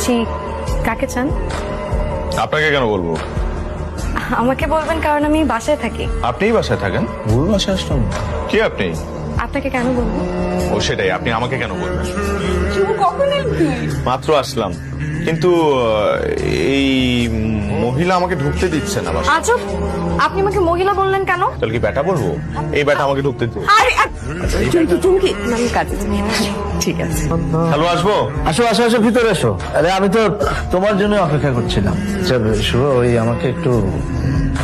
জি, কাকে চান? আপনাকে কেন বলবো? আমাকে বলবেন কারণ আমি বাসায় থাকি। আপনিই বাসায় থাকেন? ভুল বাসায় আসলাম। কি আপনি? আপনাকে কেন বলবো? ও সেটাই, আপনি আমাকে কেন বলবেন? কখন মাত্র আসলাম, কিন্তু এই মহিলা আমাকে ঢুকতে দিচ্ছে না বাসায়। আজব, আপনি আমাকে মহিলা বললেন কেন? তাহলে কি ব্যাটা বলবো? এই ব্যাটা আমাকে ঢুকতে দিচ্ছে। আরে চুমকি, আমি কাজে ঠিক আছে। হ্যালো, আসবো? আসো আসো আসো, ভিতরে এসো। আরে আমি তো তোমার জন্য অপেক্ষা করছিলাম। শুভ, ওই আমাকে একটু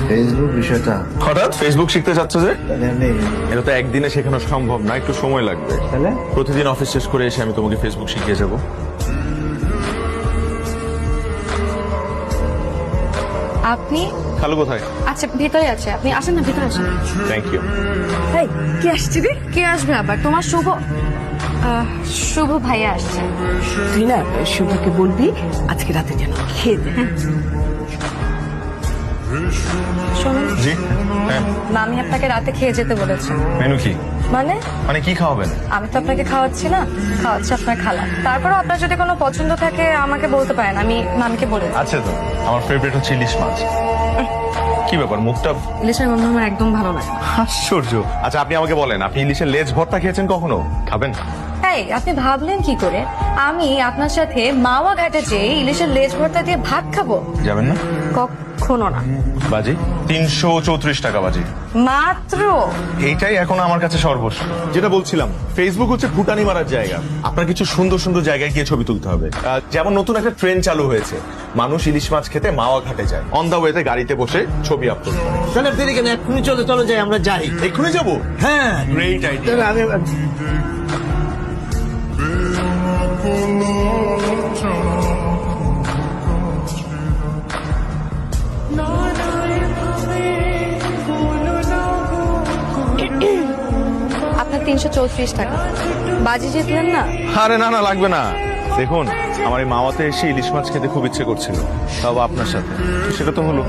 ফেসবুক বিষয়টা হঠাৎ ফেসবুক শিখতে চাচ্ছ যে? নেই। এটা তো একদিনে শেখানো সম্ভব না, একটু সময় লাগবে। তাহলে প্রতিদিন অফিস শেষ করে এসে আমি তোমাকে ফেসবুক শিখিয়ে যাব। আপনি? খালু কোথায়? আচ্ছা, ভিতরে আছে, আপনি আসেন না, ভিতরে আসেন। Thank you. এই, কে আসছে রে? কে আসবে আবার? তোমার শুভ শুভ ভাইয়া আসছে। তুই না শুভকে বলবি আজকে রাতে যেন খেয়ে দে। শোনেন, জি হ্যাঁ, মামি আপনাকে রাতে খেয়ে যেতে বলেছে। মেনু কি? মানে কি খাওয়াবেন? আমি তো আপনাকে খাওয়াচ্ছি না, খাওয়াচ্ছি আপনার খালা। তারপরও আপনার যদি কোনো পছন্দ থাকে আমাকে বলতে পারেন, আমি মামিকে বলে দেব। আছে তো, আমার ফেভারিট হচ্ছে ইলিশ মাছ। কি ব্যাপার, মুখটা ইলিশের গন্ধ আমার একদম ভালো লাগে না। আশ্চর্য। আচ্ছা আপনি আমাকে বলেন, আপনি ইলিশের লেজ ভর্তা খেয়েছেন কখনো? খাবেন? এই, আপনি ভাবলেন কি করে আমি আপনার সাথে মাওয়া ঘাটে যেয়ে ইলিশের লেজ ভর্তা দিয়ে ভাত খাবো? যাবেন না? কখনো না। বাজি 334 টাকা বাজি। মাত্র? এইটাই এখন আমার কাছে সর্বস্ব। যেটা বলছিলাম, ফেসবুক হচ্ছে ফুটানি মারার জায়গা। আপনার কিছু সুন্দর সুন্দর জায়গায় গিয়ে ছবি তুলতে হবে। যেমন নতুন একটা ট্রেন চালু হয়েছে, মানুষ ইলিশ মাছ খেতে মাওয়া ঘাটে যায়, অন দা ওয়েতে গাড়িতে বসে ছবি আপলোড করে। তাহলে দেরি কেন, এক্ষুনি চলো যাই, আমরা যাই। এক্ষুনি যাবো? হ্যাঁ, গ্রেট আইডিয়া। তাহলে আমি আপনার 334 টাকা। বাজি জিতলেন না? আরে না না, লাগবে না। দেখুন, আমার এই মাওয়াতে এসে ইলিশ মাছ খেতে খুব ইচ্ছে করছিল, তাও আপনার সাথে, সেটা তো হলো।